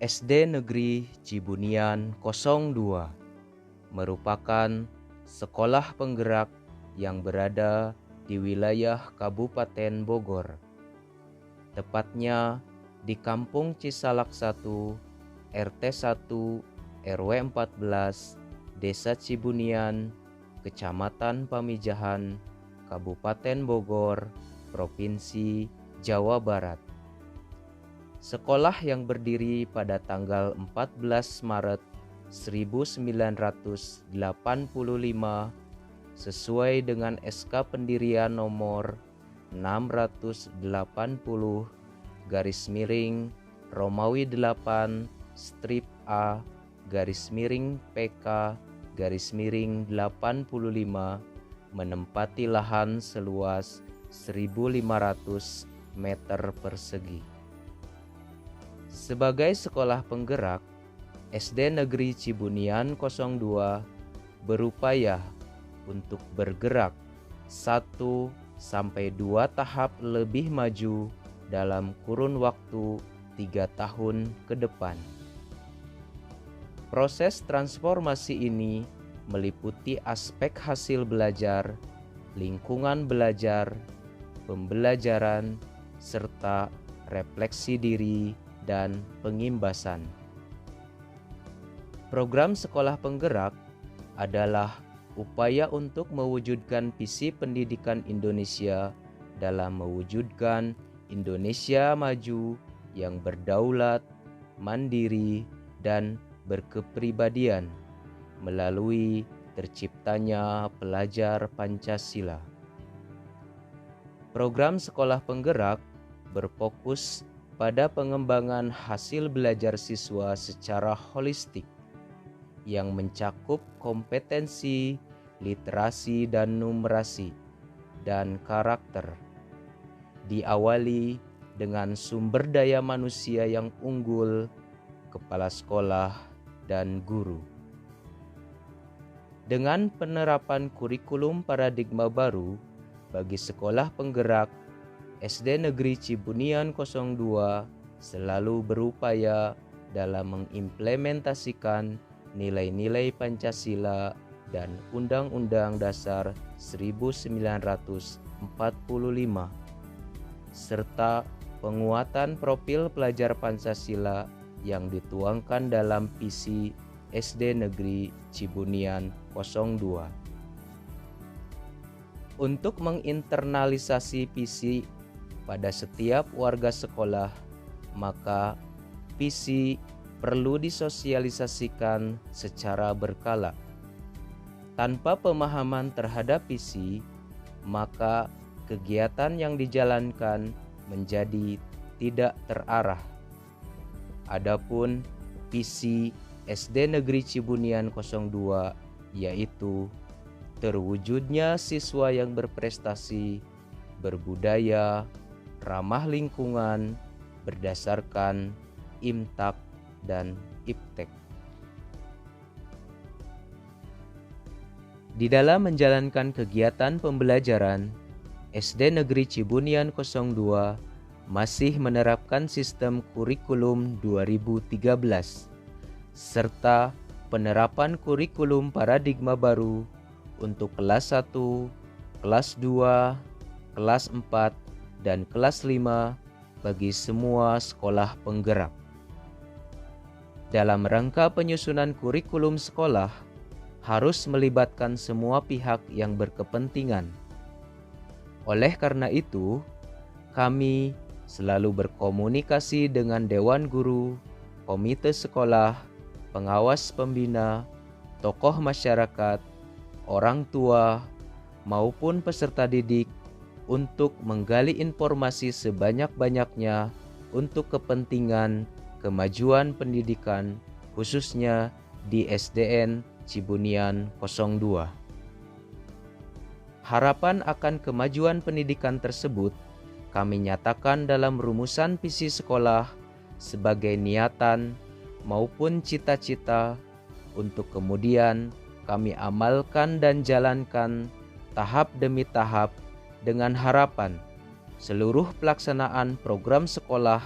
SD Negeri Cibunian 02 merupakan sekolah penggerak yang berada di wilayah Kabupaten Bogor. Tepatnya di Kampung Cisalak 1, RT 1, RW 14, Desa Cibunian, Kecamatan Pamijahan, Kabupaten Bogor, Provinsi Jawa Barat. Sekolah yang berdiri pada tanggal 14 Maret 1985 sesuai dengan SK Pendirian nomor 680 garis miring Romawi 8 strip A garis miring PK garis miring 85 menempati lahan seluas 1.500 meter persegi. Sebagai sekolah penggerak, SD Negeri Cibunian 02 berupaya untuk bergerak 1-2 tahap lebih maju dalam kurun waktu 3 tahun ke depan. Proses transformasi ini meliputi aspek hasil belajar, lingkungan belajar, pembelajaran, serta refleksi diri dan pengimbasan. Program sekolah penggerak adalah upaya untuk mewujudkan visi pendidikan Indonesia dalam mewujudkan Indonesia maju yang berdaulat, mandiri, dan berkepribadian melalui terciptanya pelajar Pancasila. Program sekolah penggerak berfokus pada pengembangan hasil belajar siswa secara holistik yang mencakup kompetensi, literasi dan numerasi, dan karakter. Diawali dengan sumber daya manusia yang unggul, kepala sekolah, dan guru. Dengan penerapan kurikulum paradigma baru bagi sekolah penggerak, SD Negeri Cibunian 02 selalu berupaya dalam mengimplementasikan nilai-nilai Pancasila dan Undang-Undang Dasar 1945 serta penguatan profil pelajar Pancasila yang dituangkan dalam visi SD Negeri Cibunian 02. Untuk menginternalisasi visi pada setiap warga sekolah, maka visi perlu disosialisasikan secara berkala. Tanpa pemahaman terhadap visi, maka kegiatan yang dijalankan menjadi tidak terarah. Adapun visi SD Negeri Cibunian 02 yaitu terwujudnya siswa yang berprestasi, berbudaya, ramah lingkungan, berdasarkan IMTAK dan IPTEK. Di dalam menjalankan kegiatan pembelajaran, SD Negeri Cibunian 02 masih menerapkan sistem kurikulum 2013 serta penerapan kurikulum paradigma baru untuk kelas 1, kelas 2, kelas 4, dan kelas 5 bagi semua sekolah penggerak. Dalam rangka penyusunan kurikulum sekolah, harus melibatkan semua pihak yang berkepentingan. Oleh karena itu, kami selalu berkomunikasi dengan Dewan Guru, komite sekolah, pengawas pembina, tokoh masyarakat, orang tua, maupun peserta didik untuk menggali informasi sebanyak-banyaknya untuk kepentingan kemajuan pendidikan khususnya di SDN Cibunian 02. Harapan akan kemajuan pendidikan tersebut kami nyatakan dalam rumusan visi sekolah sebagai niatan maupun cita-cita untuk kemudian kami amalkan dan jalankan tahap demi tahap dengan harapan seluruh pelaksanaan program sekolah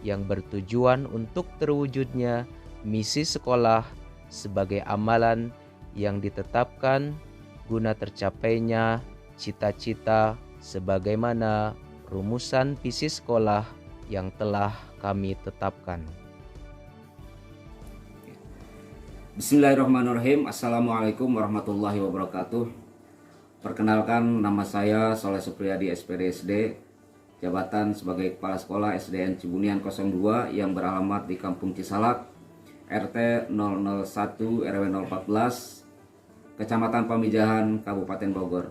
yang bertujuan untuk terwujudnya misi sekolah sebagai amalan yang ditetapkan guna tercapainya cita-cita sebagaimana rumusan visi sekolah yang telah kami tetapkan. Bismillahirrahmanirrahim. Assalamualaikum warahmatullahi wabarakatuh. Perkenalkan, nama saya Soleh Supriyadi SPDSD, jabatan sebagai Kepala Sekolah SDN Cibunian 02 yang beralamat di Kampung Cisalak, RT 001 RW 014, Kecamatan Pamijahan, Kabupaten Bogor.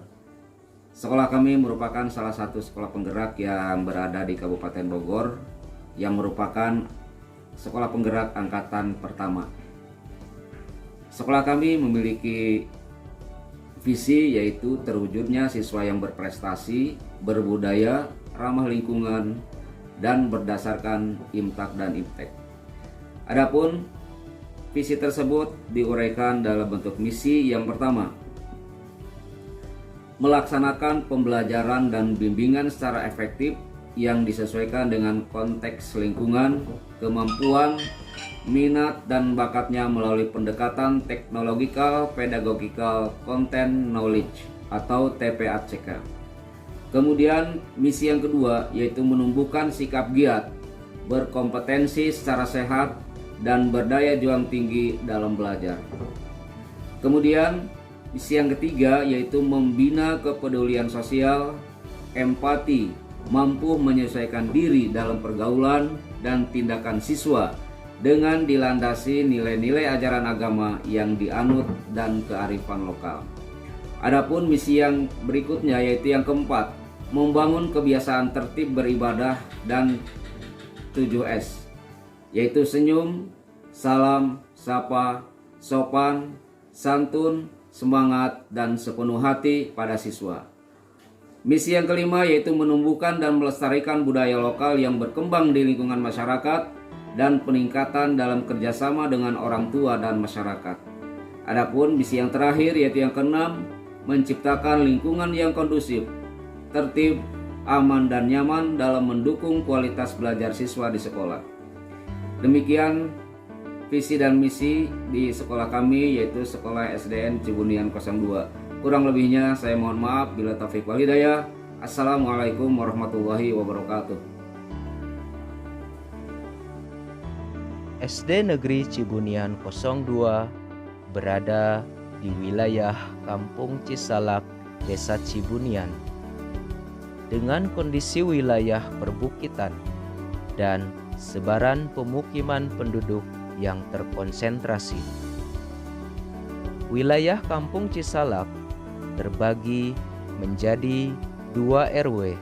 Sekolah kami merupakan salah satu sekolah penggerak yang berada di Kabupaten Bogor, yang merupakan sekolah penggerak angkatan pertama. Sekolah kami memiliki visi, yaitu terwujudnya siswa yang berprestasi, berbudaya, ramah lingkungan, dan berdasarkan IMTAK dan IPTEK. Adapun visi tersebut diuraikan dalam bentuk misi yang pertama: melaksanakan pembelajaran dan bimbingan secara efektif yang disesuaikan dengan konteks lingkungan, kemampuan, minat dan bakatnya melalui pendekatan teknologikal, pedagogikal, content knowledge atau TPACK. Kemudian misi yang kedua yaitu menumbuhkan sikap giat, berkompetensi secara sehat dan berdaya juang tinggi dalam belajar. Kemudian misi yang ketiga yaitu membina kepedulian sosial, empati, mampu menyesuaikan diri dalam pergaulan dan tindakan siswa dengan dilandasi nilai-nilai ajaran agama yang dianut dan kearifan lokal. Adapun misi yang berikutnya yaitu yang keempat, membangun kebiasaan tertib beribadah dan 7S, yaitu senyum, salam, sapa, sopan, santun, semangat, dan sepenuh hati pada siswa. Misi yang kelima yaitu menumbuhkan dan melestarikan budaya lokal yang berkembang di lingkungan masyarakat dan peningkatan dalam kerjasama dengan orang tua dan masyarakat. Adapun misi yang terakhir yaitu yang keenam, menciptakan lingkungan yang kondusif, tertib, aman, dan nyaman dalam mendukung kualitas belajar siswa di sekolah. Demikian visi dan misi di sekolah kami, yaitu Sekolah SDN Cibunian 02. Kurang lebihnya saya mohon maaf, bila taufik wal hidayah. Assalamualaikum warahmatullahi wabarakatuh. SD Negeri Cibunian 02 berada di wilayah Kampung Cisalak, Desa Cibunian, dengan kondisi wilayah perbukitan dan sebaran pemukiman penduduk yang terkonsentrasi. Wilayah Kampung Cisalak terbagi menjadi 2 RW,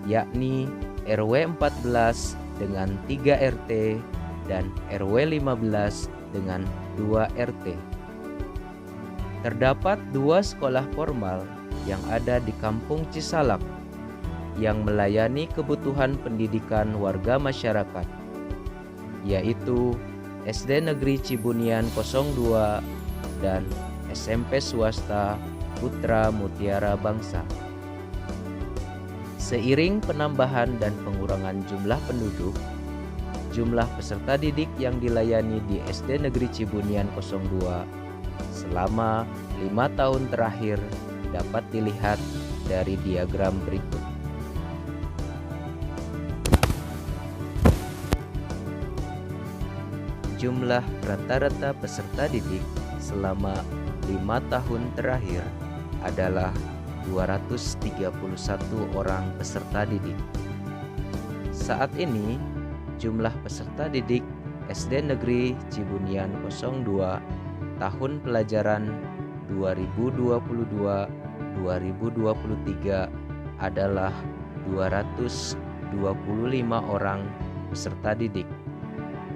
yakni RW 14 dengan 3 RT dan RW 15 dengan 2 RT. Terdapat 2 sekolah formal yang ada di Kampung Cisalak yang melayani kebutuhan pendidikan warga masyarakat, yaitu SD Negeri Cibunian 02 dan SMP swasta Putra Mutiara Bangsa. Seiring penambahan dan pengurangan jumlah penduduk, jumlah peserta didik yang dilayani di SD Negeri Cibunian 02 selama 5 tahun terakhir dapat dilihat dari diagram berikut. Jumlah rata-rata peserta didik selama 5 tahun terakhir adalah 231 orang peserta didik. Saat ini jumlah peserta didik SD Negeri Cibunian 02 tahun pelajaran 2022-2023 adalah 225 orang peserta didik,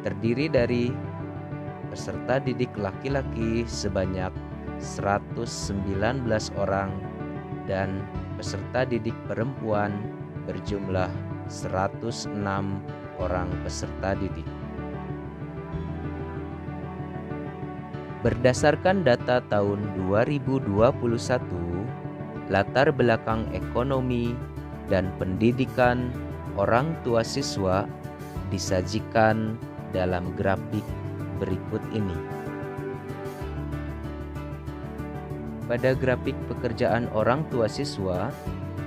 terdiri dari peserta didik laki-laki sebanyak 119 orang dan peserta didik perempuan berjumlah 106 orang peserta didik. Berdasarkan data tahun 2021, latar belakang ekonomi dan pendidikan orang tua siswa disajikan dalam grafik berikut ini. Pada grafik pekerjaan orang tua siswa,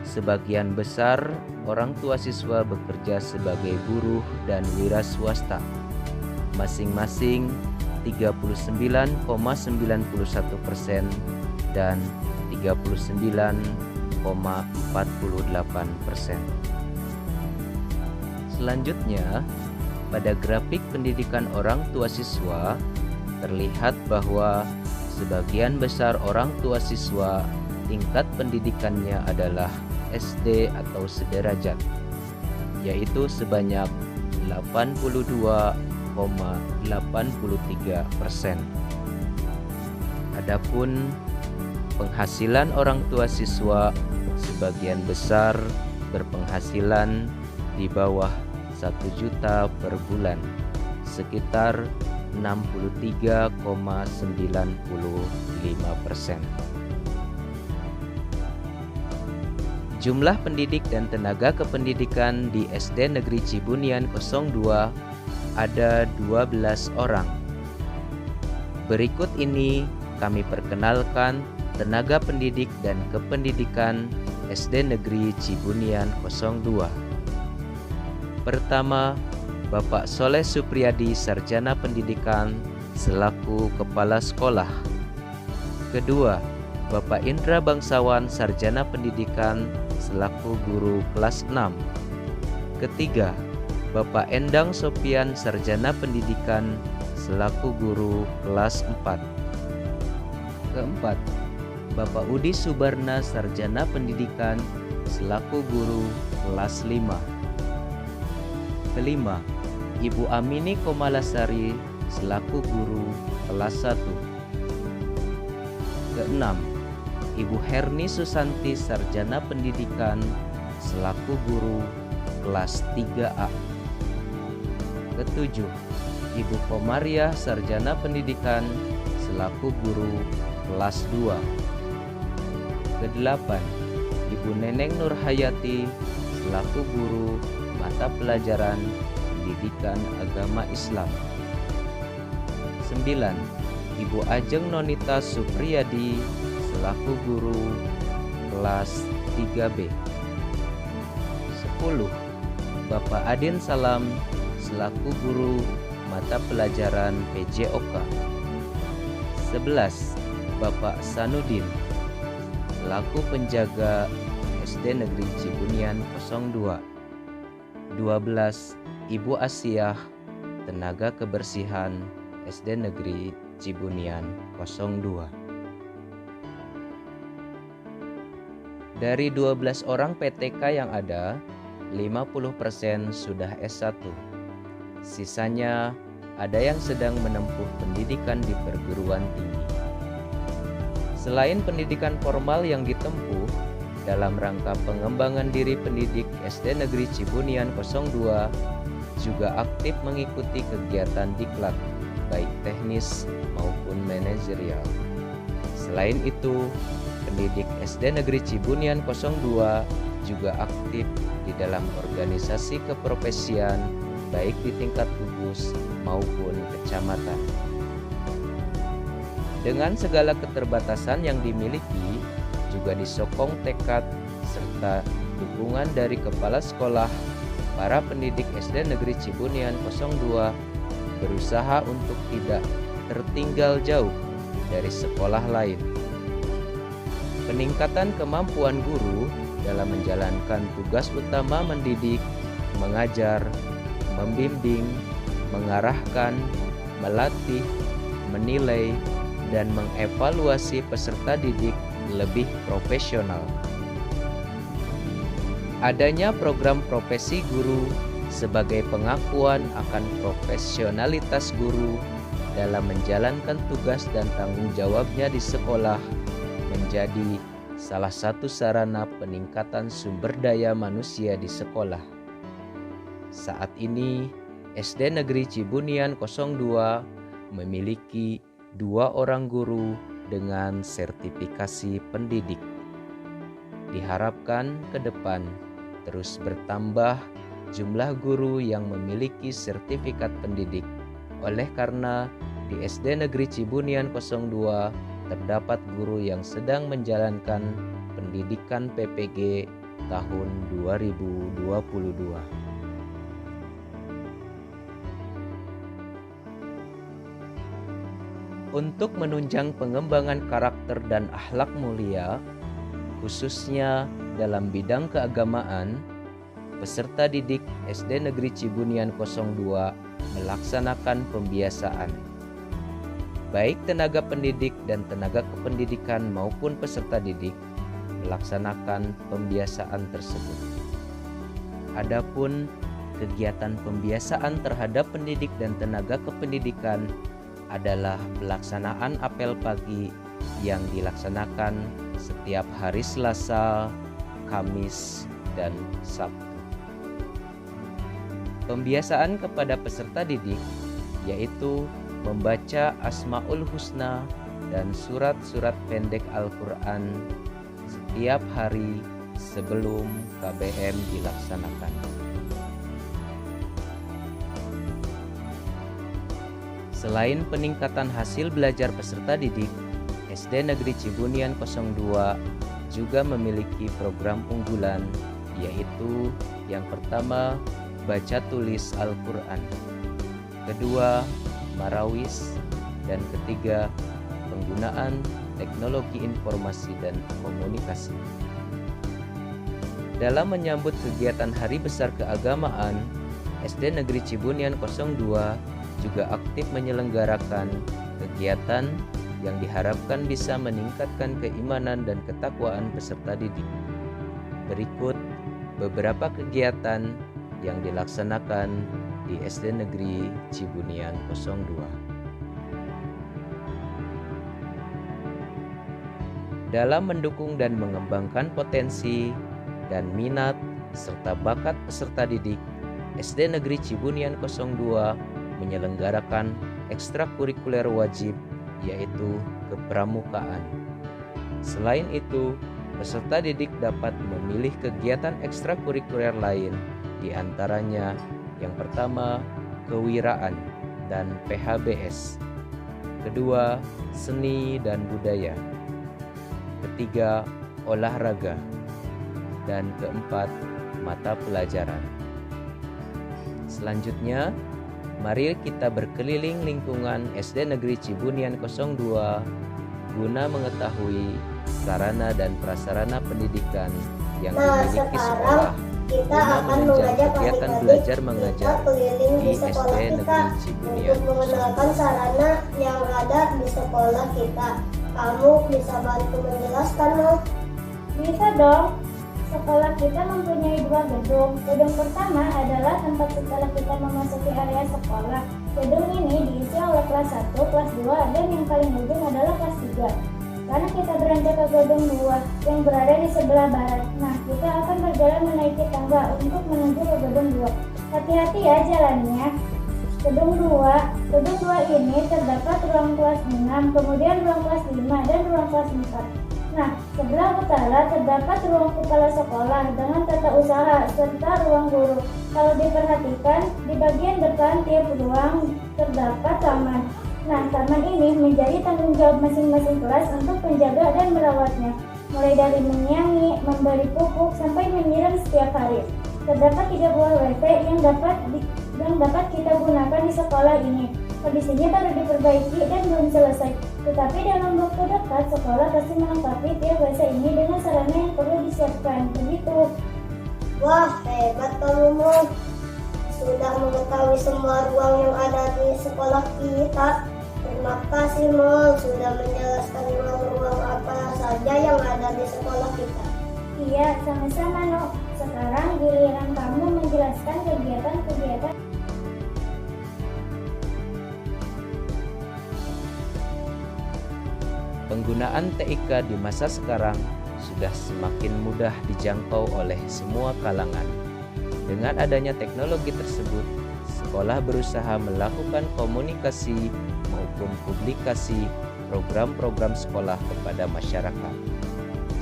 sebagian besar orang tua siswa bekerja sebagai buruh dan wira swasta, masing-masing 39,91% dan 39,48%. Selanjutnya, pada grafik pendidikan orang tua siswa, terlihat bahwa sebagian besar orang tua siswa tingkat pendidikannya adalah SD atau sederajat, yaitu sebanyak 82,83%. Adapun penghasilan orang tua siswa sebagian besar berpenghasilan di bawah 1 juta per bulan, sekitar 63,95%. Jumlah pendidik dan tenaga kependidikan di SD Negeri Cibunian 02 ada 12 orang. Berikut ini kami perkenalkan tenaga pendidik dan kependidikan SD Negeri Cibunian 02. Pertama, Bapak Soleh Supriyadi, Sarjana Pendidikan selaku Kepala Sekolah. Kedua, Bapak Indra Bangsawan, Sarjana Pendidikan selaku Guru Kelas 6. Ketiga, Bapak Endang Sopian, Sarjana Pendidikan selaku Guru Kelas 4. Keempat, Bapak Udi Subarna, Sarjana Pendidikan selaku Guru Kelas 5. Kelima, Ibu Amini Komalasari selaku Guru Kelas 1. Keenam, Ibu Herni Susanti, Sarjana Pendidikan selaku Guru Kelas 3A. Ketujuh, Ibu Komariah, Sarjana Pendidikan selaku Guru Kelas 2. Kedelapan, Ibu Neneng Nurhayati selaku Guru Mata Pelajaran Pendidikan Agama Islam. 9. Ibu Ajeng Nonita Supriyadi selaku Guru Kelas 3B. 10. Bapak Adin Salam selaku Guru Mata Pelajaran PJOK. 11. Bapak Sanudin selaku Penjaga SD Negeri Cibunian 02. 12. Ibu Asiah, Tenaga Kebersihan SD Negeri Cibunian 02. Dari 12 orang PTK yang ada, 50% sudah S1. Sisanya ada yang sedang menempuh pendidikan di perguruan tinggi. Selain pendidikan formal yang ditempuh, dalam rangka pengembangan diri pendidik SD Negeri Cibunian 02 juga aktif mengikuti kegiatan diklat, baik teknis maupun manajerial. Selain itu, pendidik SD Negeri Cibunian 02 juga aktif di dalam organisasi keprofesian, baik di tingkat gugus maupun kecamatan. Dengan segala keterbatasan yang dimiliki, juga disokong tekad serta dukungan dari kepala sekolah, para pendidik SD Negeri Cibunian 02 berusaha untuk tidak tertinggal jauh dari sekolah lain. Peningkatan kemampuan guru dalam menjalankan tugas utama mendidik, mengajar, membimbing, mengarahkan, melatih, menilai, dan mengevaluasi peserta didik lebih profesional. Adanya program profesi guru sebagai pengakuan akan profesionalitas guru dalam menjalankan tugas dan tanggung jawabnya di sekolah menjadi salah satu sarana peningkatan sumber daya manusia di sekolah. Saat ini, SD Negeri Cibunian 02 memiliki 2 orang guru dengan sertifikasi pendidik. Diharapkan ke depan terus bertambah jumlah guru yang memiliki sertifikat pendidik. Oleh karena di SD Negeri Cibunian 02 terdapat guru yang sedang menjalankan pendidikan PPG tahun 2022. Untuk menunjang pengembangan karakter dan akhlak mulia, khususnya dalam bidang keagamaan, peserta didik SD Negeri Cibunian 02 melaksanakan pembiasaan. Baik tenaga pendidik dan tenaga kependidikan maupun peserta didik melaksanakan pembiasaan tersebut. Adapun kegiatan pembiasaan terhadap pendidik dan tenaga kependidikan adalah pelaksanaan apel pagi yang dilaksanakan setiap hari Selasa, Kamis, dan Sabtu. Pembiasaan kepada peserta didik yaitu membaca Asmaul Husna dan surat-surat pendek Al-Quran setiap hari sebelum KBM dilaksanakan. Selain peningkatan hasil belajar peserta didik, SD Negeri Cibunian 02 juga memiliki program unggulan, yaitu yang pertama, baca tulis Al-Quran, kedua, marawis, dan ketiga, penggunaan teknologi informasi dan komunikasi. Dalam menyambut kegiatan Hari Besar Keagamaan, SD Negeri Cibunian 02 juga aktif menyelenggarakan kegiatan yang diharapkan bisa meningkatkan keimanan dan ketakwaan peserta didik. Berikut beberapa kegiatan yang dilaksanakan di SD Negeri Cibunian 02. Dalam mendukung dan mengembangkan potensi dan minat serta bakat peserta didik, SD Negeri Cibunian 02 menyelenggarakan ekstrakurikuler wajib, yaitu kepramukaan. Selain itu, peserta didik dapat memilih kegiatan ekstrakurikuler lain, di antaranya yang pertama, kewiraan dan PHBS. Kedua, seni dan budaya. Ketiga, olahraga. Dan keempat, mata pelajaran. Selanjutnya, mari kita berkeliling lingkungan SD Negeri Cibunian 02 guna mengetahui sarana dan prasarana pendidikan yang dimiliki sekolah kita guna akan menunjang mengajak kegiatan adik-adik belajar kita mengajar keliling di di SD sekolah kita Negeri Cibunian untuk mengenalkan sarana yang ada di sekolah kita. Kamu bisa bantu menjelaskan, Mo? Bisa dong. Sekolah kita mempunyai dua gedung. Gedung pertama adalah tempat setelah kita memasuki area sekolah. Gedung ini diisi oleh kelas 1, kelas 2, dan yang paling ujung adalah kelas 3. Karena kita beranjak ke gedung 2 yang berada di sebelah barat. Nah, kita akan berjalan menaiki tangga untuk menuju ke gedung 2. Hati-hati ya jalannya. Gedung 2 ini terdapat ruang kelas 6, kemudian ruang kelas 5, dan ruang kelas 4. Nah, sebelah utara terdapat ruang kepala sekolah dengan tata usaha serta ruang guru. Kalau diperhatikan, di bagian depan tiap ruang terdapat taman. Nah, taman ini menjadi tanggung jawab masing-masing kelas untuk menjaga dan merawatnya. Mulai dari menyiangi, memberi pupuk, sampai menyiram setiap hari. Terdapat 3 buah WC yang dapat kita gunakan di sekolah ini. Kondisinya baru diperbaiki dan belum selesai. Tetapi dalam waktu dekat, sekolah pasti melengkapi tiap WC ini dengan sarana yang perlu disiapkan. Begitu. Wah, hebat kamu, Mo. Sudah mengetahui semua ruang yang ada di sekolah kita. Terima kasih, Mo, sudah menjelaskan ruang-ruang apa saja yang ada di sekolah kita. Iya, sama-sama, No. Sekarang giliran kamu menjelaskan kegiatan-kegiatan. Penggunaan TIK di masa sekarang sudah semakin mudah dijangkau oleh semua kalangan. Dengan adanya teknologi tersebut, sekolah berusaha melakukan komunikasi maupun publikasi program-program sekolah kepada masyarakat.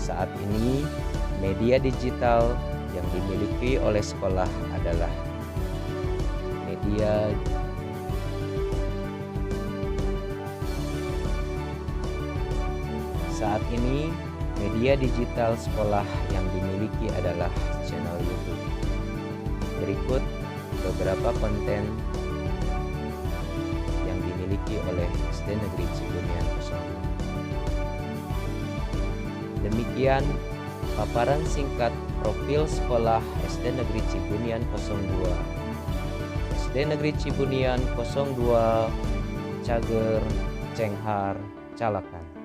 Saat ini, media digital yang dimiliki oleh sekolah adalah media saat ini. Media digital sekolah yang dimiliki adalah channel YouTube. Berikut beberapa konten yang dimiliki oleh SD Negeri Cibunian 02. Demikian paparan singkat profil sekolah SD Negeri Cibunian 02. SD Negeri Cibunian 02, Cager, Cenghar, Calakan.